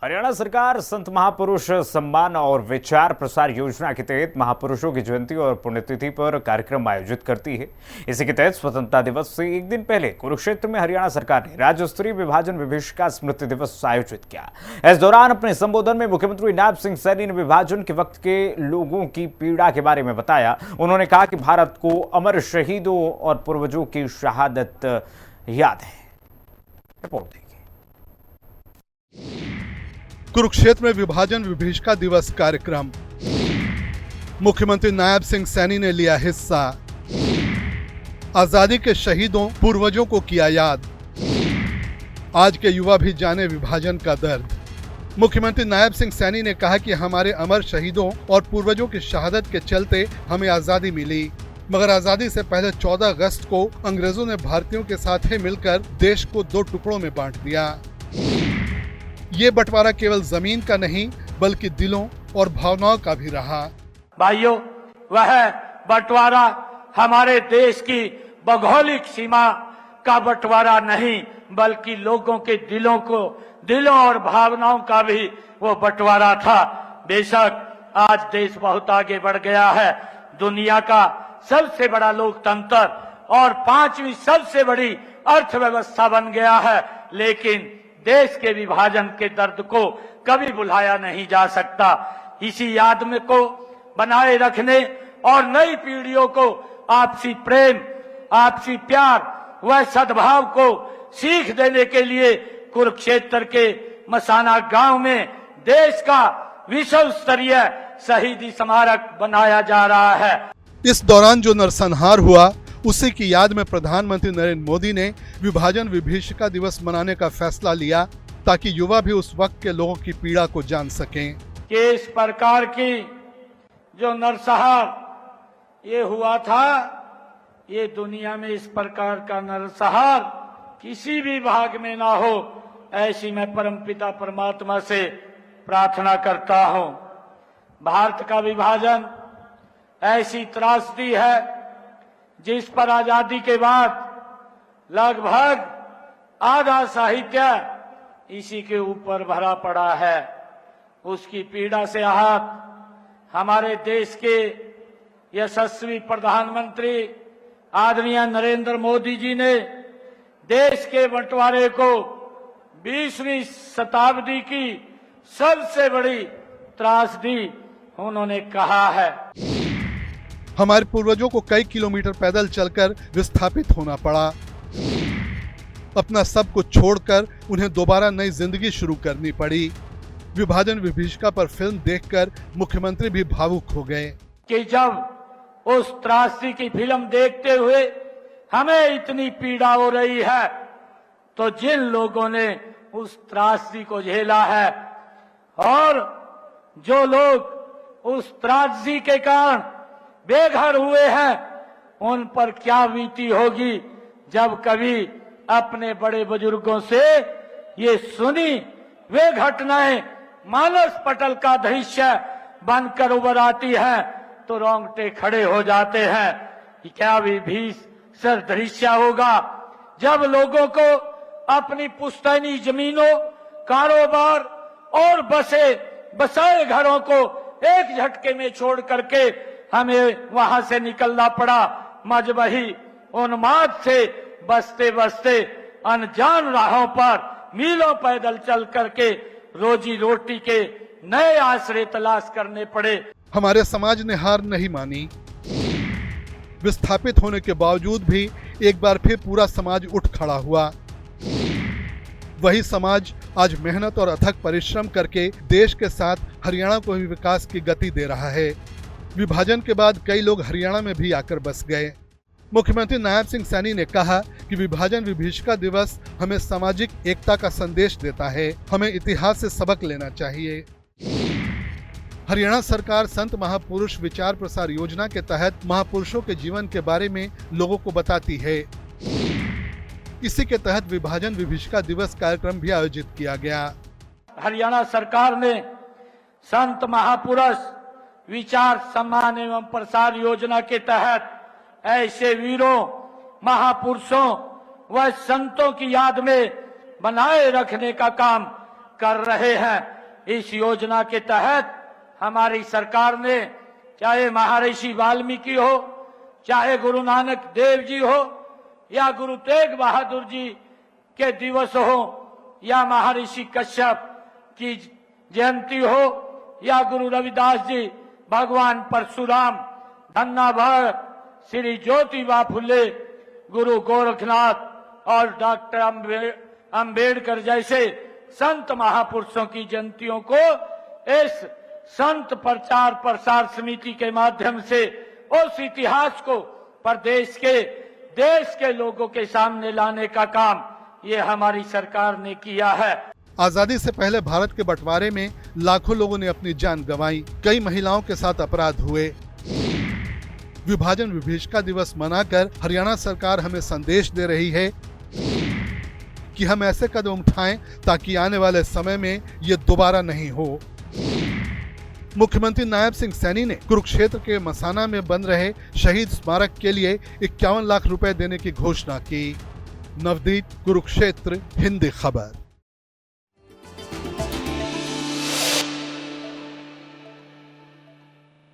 हरियाणा सरकार संत महापुरुष सम्मान और विचार प्रसार योजना के तहत महापुरुषों की जयंती और पुण्यतिथि पर कार्यक्रम आयोजित करती है। इसी के तहत स्वतंत्रता दिवस से एक दिन पहले कुरुक्षेत्र में हरियाणा सरकार ने राज्य स्तरीय विभाजन विभीषिका स्मृति दिवस आयोजित किया। इस दौरान अपने संबोधन में मुख्यमंत्री नायब सिंह सैनी ने विभाजन के वक्त के लोगों की पीड़ा के बारे में बताया। उन्होंने कहा कि भारत को अमर शहीदों और पूर्वजों की शहादत याद है। रिपोर्ट देखिए। कुरुक्षेत्र में विभाजन विभीषिका दिवस कार्यक्रम, मुख्यमंत्री नायब सिंह सैनी ने लिया हिस्सा। आजादी के शहीदों पूर्वजों को किया याद, आज के युवा भी जाने विभाजन का दर्द। मुख्यमंत्री नायब सिंह सैनी ने कहा कि हमारे अमर शहीदों और पूर्वजों की शहादत के चलते हमें आजादी मिली, मगर आजादी से पहले 14 अगस्त को अंग्रेजों ने भारतीयों के साथ ही मिलकर देश को 2 टुकड़ों में बांट दिया। ये बंटवारा केवल जमीन का नहीं बल्कि दिलों और भावनाओं का भी रहा। भाइयों, वह बंटवारा हमारे देश की भौगोलिक सीमा का बंटवारा नहीं बल्कि लोगों के दिलों और भावनाओं का भी वो बंटवारा था। बेशक आज देश बहुत आगे बढ़ गया है, दुनिया का सबसे बड़ा लोकतंत्र और 5वीं सबसे बड़ी अर्थव्यवस्था बन गया है, लेकिन देश के विभाजन के दर्द को कभी भुलाया नहीं जा सकता। इसी याद में को बनाए रखने और नई पीढ़ियों को आपसी प्रेम, आपसी प्यार व सद्भाव को सीख देने के लिए कुरुक्षेत्र के मसाना गांव में देश का विश्व स्तरीय शहीदी स्मारक बनाया जा रहा है। इस दौरान जो नरसंहार हुआ उसी की याद में प्रधानमंत्री नरेंद्र मोदी ने विभाजन विभीषिका दिवस मनाने का फैसला लिया ताकि युवा भी उस वक्त के लोगों की पीड़ा को जान सकें। कि इस प्रकार की जो नरसंहार ये हुआ था, ये दुनिया में इस प्रकार का नरसंहार किसी भी भाग में ना हो, ऐसी मैं परमपिता परमात्मा से प्रार्थना करता हूं। भारत का विभाजन ऐसी त्रासदी है जिस पर आजादी के बाद लगभग आधा साहित्य इसी के ऊपर भरा पड़ा है। उसकी पीड़ा से आहत हमारे देश के यशस्वी प्रधानमंत्री आदरणीय नरेंद्र मोदी जी ने देश के बंटवारे को 20वीं शताब्दी की सबसे बड़ी त्रासदी उन्होंने कहा है। हमारे पूर्वजों को कई किलोमीटर पैदल चलकर विस्थापित होना पड़ा। अपना सब कुछ छोड़कर उन्हें दोबारा नई जिंदगी शुरू करनी पड़ी। विभाजन विभीषिका पर फिल्म देखकर मुख्यमंत्री भी भावुक हो गए कि जब उस त्रासदी की फिल्म देखते हुए हमें इतनी पीड़ा हो रही है, तो जिन लोगों ने उस त्रासदी को झेला है और जो लोग उस त्रासदी के कारण बेघर हुए हैं, उन पर क्या बीती होगी जब कभी अपने बड़े बुजुर्गों से ये सुनी वे घटनाएं मानस पटल का दृश्य बनकर उभर आती हैं तो रोंगटे खड़े हो जाते हैं। कि क्या विभीषण दृश्य होगा जब लोगों को अपनी पुश्तैनी जमीनों, कारोबार और बसाए घरों को एक झटके में छोड़ करके हमें वहां से निकलना पड़ा। मजबही उन्माद से बसते बसते अनजान राहों पर मीलों पैदल चल करके रोजी रोटी के नए आश्रय तलाश करने पड़े। हमारे समाज ने हार नहीं मानी। विस्थापित होने के बावजूद भी एक बार फिर पूरा समाज उठ खड़ा हुआ। वही समाज आज मेहनत और अथक परिश्रम करके देश के साथ हरियाणा को भी विकास की गति दे रहा है। विभाजन के बाद कई लोग हरियाणा में भी आकर बस गए। मुख्यमंत्री नायब सिंह सैनी ने कहा कि विभाजन विभीषिका दिवस हमें सामाजिक एकता का संदेश देता है। हमें इतिहास से सबक लेना चाहिए। हरियाणा सरकार संत महापुरुष विचार प्रसार योजना के तहत महापुरुषों के जीवन के बारे में लोगों को बताती है। इसी के तहत विभाजन विभीषिका दिवस कार्यक्रम भी आयोजित किया गया। हरियाणा सरकार ने संत महापुरुष विचार सम्मान एवं प्रसार योजना के तहत ऐसे वीरों, महापुरुषों व संतों की याद में बनाए रखने का काम कर रहे हैं। इस योजना के तहत हमारी सरकार ने चाहे महर्षि वाल्मीकि हो, चाहे गुरु नानक देव जी हो, या गुरु तेग बहादुर जी के दिवस हो, या महर्षि कश्यप की जयंती हो, या गुरु रविदास जी, भगवान परशुराम, धन्ना भगत, श्री ज्योतिबा फुले, गुरु गोरखनाथ और डॉक्टर अंबेडकर जैसे संत महापुरुषों की जयंतियों को इस संत प्रचार प्रसार समिति के माध्यम से उस इतिहास को प्रदेश के देश के लोगों के सामने लाने का काम ये हमारी सरकार ने किया है। आजादी से पहले भारत के बंटवारे में लाखों लोगों ने अपनी जान गंवाई, कई महिलाओं के साथ अपराध हुए। विभाजन विभीषिका दिवस मनाकर हरियाणा सरकार हमें संदेश दे रही है कि हम ऐसे कदम उठाएं ताकि आने वाले समय में ये दोबारा नहीं हो। मुख्यमंत्री नायब सिंह सैनी ने कुरुक्षेत्र के मसाना में बन रहे शहीद स्मारक के लिए 51 लाख रुपए देने की घोषणा की। नवदीप, कुरुक्षेत्र, हिंदी खबर।